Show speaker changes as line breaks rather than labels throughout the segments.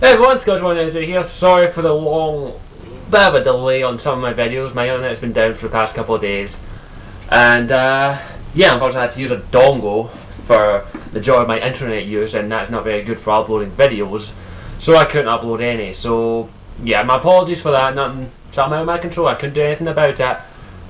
Hey everyone, Scotch193 here. Sorry for the long bit of a delay on some of my videos. My internet's been down for the past couple of days. And yeah, unfortunately I had to use a dongle for the majority of my internet use, and that's not very good for uploading videos. So I couldn't upload any. So yeah, my apologies for that. Something out of my control. I couldn't do anything about it.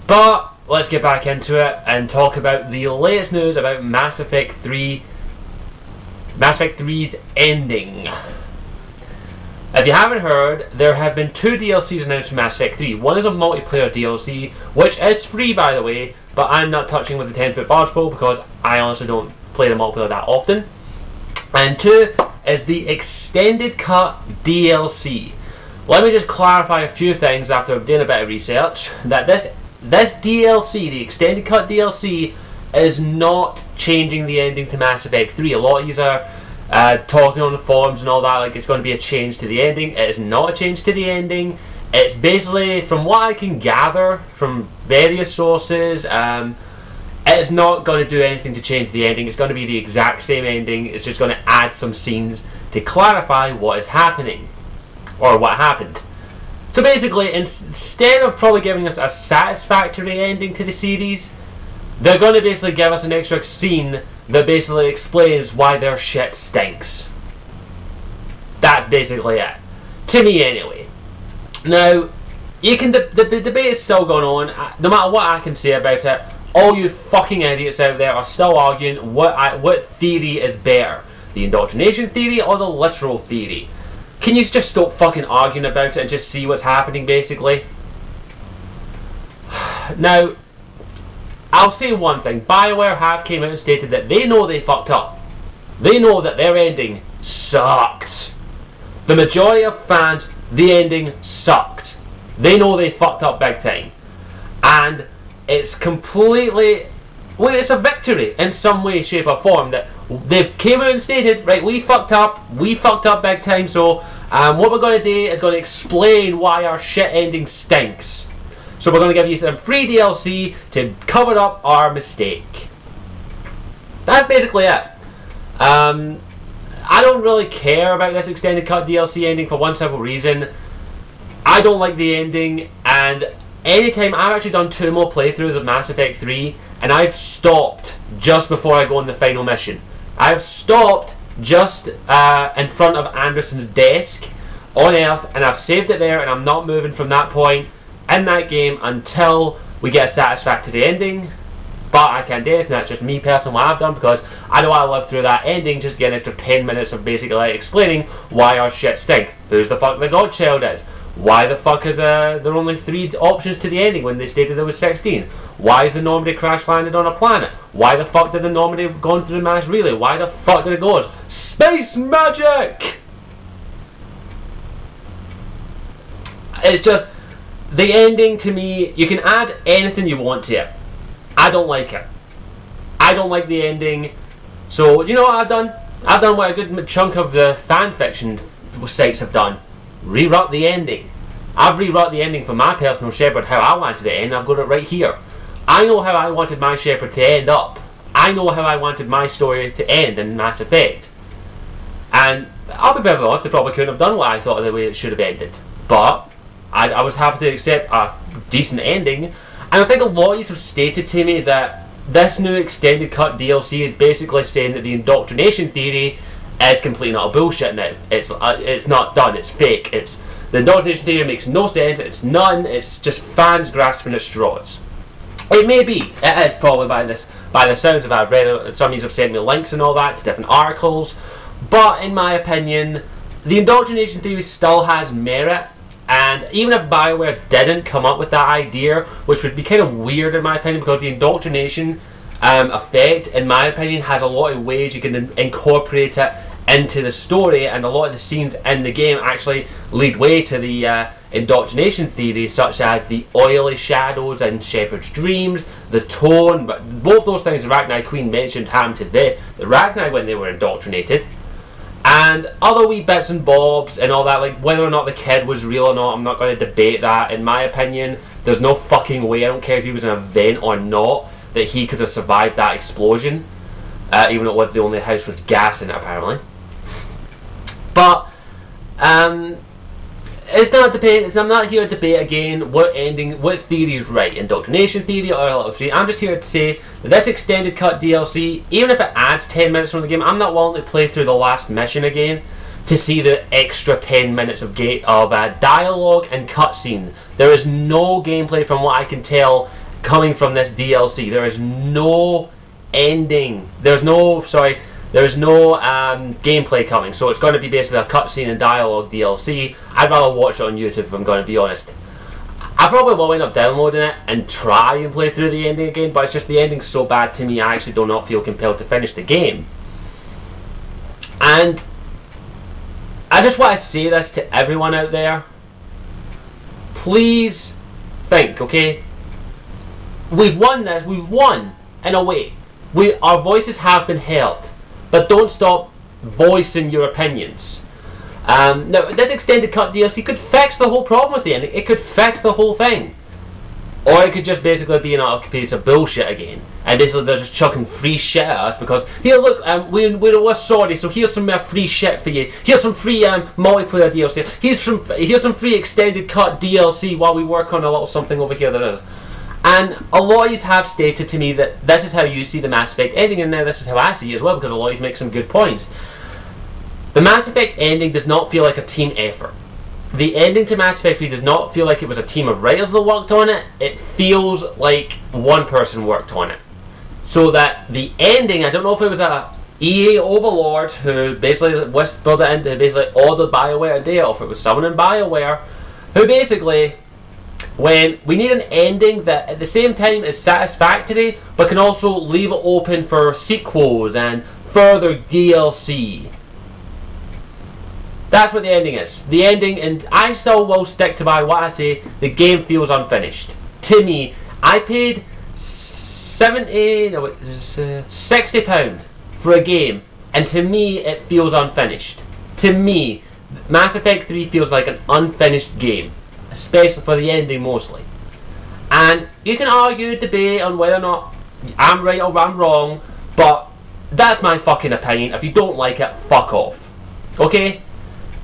But let's get back into it and talk about the latest news about Mass Effect 3. Mass Effect 3's ending. If you haven't heard, there have been 2 DLCs announced for Mass Effect 3. One is a multiplayer DLC, which is free by the way, but I'm not touching with the 10-foot barge pole because I honestly don't play the multiplayer that often. And 2 is the Extended Cut DLC. Let me just clarify a few things after doing a bit of research, that this DLC, the Extended Cut DLC, is not changing the ending to Mass Effect 3. A lot of you are talking on the forums and all that, like it's going to be a change to the ending. It is not a change to the ending. It's basically, from what I can gather from various sources, it's not going to do anything to change the ending. It's going to be the exact same ending. It's just going to add some scenes to clarify what is happening, or what happened. So basically, instead of probably giving us a satisfactory ending to the series, they're going to basically give us an extra scene that basically explains why their shit stinks. That's basically it. To me, anyway. Now, you can the debate is still going on. No matter what I can say about it, all you fucking idiots out there are still arguing what theory is better, the indoctrination theory or the literal theory. Can you just stop fucking arguing about it and just see what's happening, basically? Now, I'll say one thing. BioWare have came out and stated that they know they fucked up. They know that their ending sucked. The majority of fans, the ending sucked. They know they fucked up big time. And it's completely... well, it's a victory in some way, shape or form. That they've came out and stated, right, we fucked up big time, so what we're going to do is going to explain why our shit ending stinks. So we're going to give you some free DLC to cover up our mistake. That's basically it. I don't really care about this Extended Cut DLC ending for one simple reason. I don't like the ending, and anytime I've actually done 2 more playthroughs of Mass Effect 3, and I've stopped just before I go on the final mission. I've stopped just in front of Anderson's desk on Earth, and I've saved it there, and I'm not moving from that point in that game until we get a satisfactory ending. But I can't do anything. That's just me personally what I've done, because I don't want to live through that ending just to get an extra 10 minutes of basically like explaining why our shit stink. Who's the fuck the Godchild is? Why the fuck is there only 3 options to the ending when they stated there was 16? Why is the Normandy crash landed on a planet? Why the fuck did the Normandy go through the mass relay? Why the fuck did it go? Space magic! It's just... the ending, to me, you can add anything you want to it. I don't like it. I don't like the ending. So, do you know what I've done? I've done what a good chunk of the fanfiction sites have done. Rewrote the ending. I've rewrote the ending for my personal Shepard how I wanted it to end. I've got it right here. I know how I wanted my Shepard to end up. I know how I wanted my story to end in Mass Effect. And I'll be perfectly honest, they probably couldn't have done what I thought the way it should have ended. But I was happy to accept a decent ending, and I think a lot of you have stated to me that this new Extended Cut DLC is basically saying that the indoctrination theory is completely not a bullshit now. It's not done, it's fake. The indoctrination theory makes no sense, it's none, it's just fans grasping at straws. It may be, it is probably by the sounds of it. I've read it, some of you have sent me links and all that to different articles, but in my opinion, the indoctrination theory still has merit. And even if BioWare didn't come up with that idea, which would be kind of weird in my opinion, because the indoctrination effect, in my opinion, has a lot of ways you can incorporate it into the story, and a lot of the scenes in the game actually lead way to the indoctrination theory, such as the oily shadows in Shepard's dreams, the tone, but both those things the Rachni Queen mentioned happened to the Rachni when they were indoctrinated. And other wee bits and bobs and all that, like whether or not the kid was real or not, I'm not going to debate that. In my opinion, there's no fucking way, I don't care if he was an event or not, that he could have survived that explosion. Even though it was the only house with gas in it, apparently. But It's not debate. I'm not here to debate again what theory is right, indoctrination theory or level 3. I'm just here to say that this extended cut DLC, even if it adds 10 minutes from the game, I'm not willing to play through the last mission again to see the extra 10 minutes of dialogue and cutscene. There is no gameplay from what I can tell coming from this DLC. There is no ending. There's no gameplay coming, so it's going to be basically a cutscene and dialogue DLC. I'd rather watch it on YouTube if I'm going to be honest. I probably will end up downloading it and try and play through the ending again, but it's just the ending's so bad to me I actually do not feel compelled to finish the game. And I just want to say this to everyone out there. Please think, okay? We've won this, we've won in a way. Our voices have been heard. But don't stop voicing your opinions. Now, this extended cut DLC could fix the whole problem with the ending. It could fix the whole thing. Or it could just basically be a piece of bullshit again. And basically they're just chucking free shit at us because, here look, we're sorry, so here's some free shit for you. Here's some free multiplayer DLC. Here's some free extended cut DLC while we work on a little something over here. And a lot of you have stated to me that this is how you see the Mass Effect ending, and now this is how I see it as well, because a lot of you make some good points. The Mass Effect ending does not feel like a team effort. The ending to Mass Effect 3 does not feel like it was a team of writers that worked on it. It feels like one person worked on it. So that the ending, I don't know if it was a EA overlord who basically whispered it into basically ordered BioWare to do it, or if it was someone in BioWare who basically, when we need an ending that at the same time is satisfactory but can also leave it open for sequels and further DLC. That's what the ending is. The ending, and I still will stick to by what I say, the game feels unfinished. To me, I paid £60 for a game, and to me it feels unfinished. To me, Mass Effect 3 feels like an unfinished game. Especially for the ending mostly. And you can argue, debate on whether or not I'm right or I'm wrong, but that's my fucking opinion. If you don't like it, fuck off. Okay?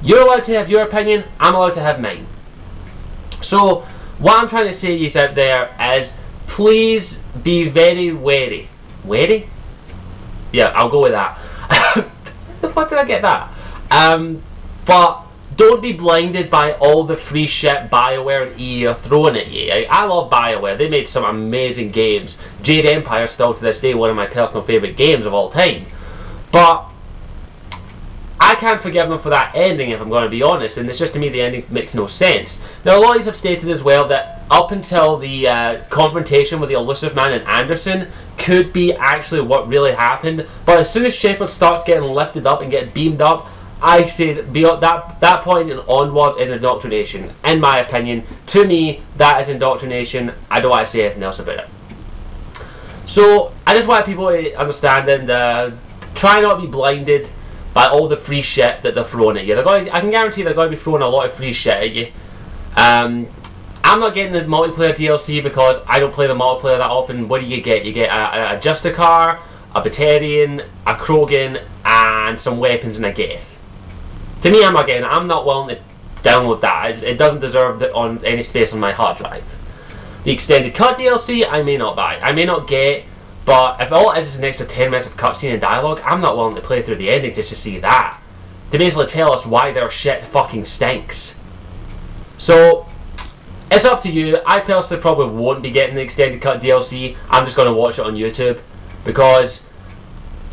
You're allowed to have your opinion, I'm allowed to have mine. So, what I'm trying to say to you out there is, please be very wary. Wary? Yeah, I'll go with that. The fuck did I get that? But don't be blinded by all the free shit BioWare and EA are throwing at you. I love BioWare. They made some amazing games. Jade Empire still to this day one of my personal favourite games of all time. But I can't forgive them for that ending if I'm going to be honest, and it's just to me the ending makes no sense. Now a lot of you have stated as well that up until the confrontation with the elusive man and Anderson could be actually what really happened, but as soon as Shepard starts getting lifted up and getting beamed up, I say that beyond that point and onwards is indoctrination. In my opinion, to me, that is indoctrination. I don't want to say anything else about it. So, I just want people to understand and try not to be blinded by all the free shit that they're throwing at you. I can guarantee they're going to be throwing a lot of free shit at you. I'm not getting the multiplayer DLC because I don't play the multiplayer that often. What do you get? You get a Justicar, a Batarian, a Krogan, and some weapons and a Geth. To me, I'm not getting it. I'm not willing to download that. It doesn't deserve on any space on my hard drive. The extended cut DLC, I may not buy. I may not get, but if all it is an extra 10 minutes of cutscene and dialogue, I'm not willing to play through the ending just to see that. To basically tell us why their shit fucking stinks. So, it's up to you. I personally probably won't be getting the extended cut DLC. I'm just going to watch it on YouTube. Because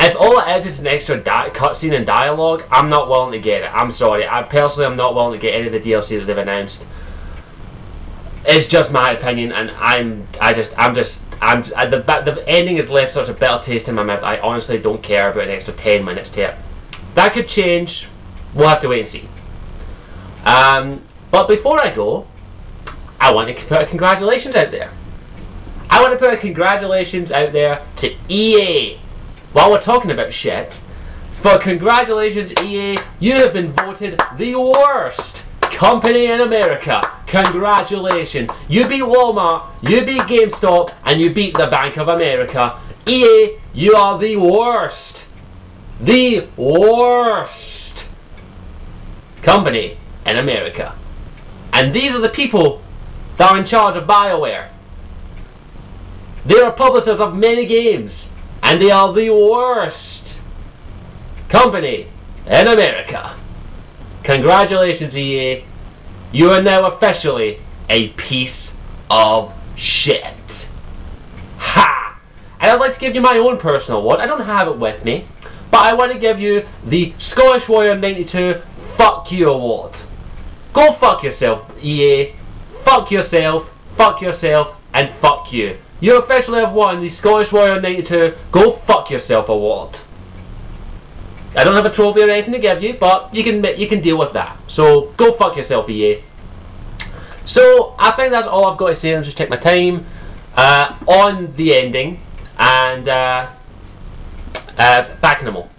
if all it is an extra cutscene and dialogue, I'm not willing to get it. I'm sorry. I personally am not willing to get any of the DLC that they've announced. It's just my opinion, and the ending has left such a bitter taste in my mouth. I honestly don't care about an extra 10 minutes to it. That could change. We'll have to wait and see. But before I go, I want to put a congratulations out there. I want to put a congratulations out there to EA. While we're talking about shit, for congratulations EA, you have been voted the worst company in America. Congratulations. You beat Walmart, you beat GameStop, and you beat the Bank of America. EA, you are the worst. The worst. company in America. And these are the people that are in charge of BioWare. They are publishers of many games, and they are the worst company in America. Congratulations, EA. You are now officially a piece of shit. Ha! And I'd like to give you my own personal award. I don't have it with me, but I want to give you the Scottish Warrior 92 Fuck You Award. Go fuck yourself, EA. Fuck yourself, and fuck you. You officially have won the Scottish Warrior 92 Go Fuck Yourself Award. I don't have a trophy or anything to give you, but you can deal with that. So go fuck yourself, EA. So I think that's all I've got to say. I'll just take my time on the ending and back in a moment.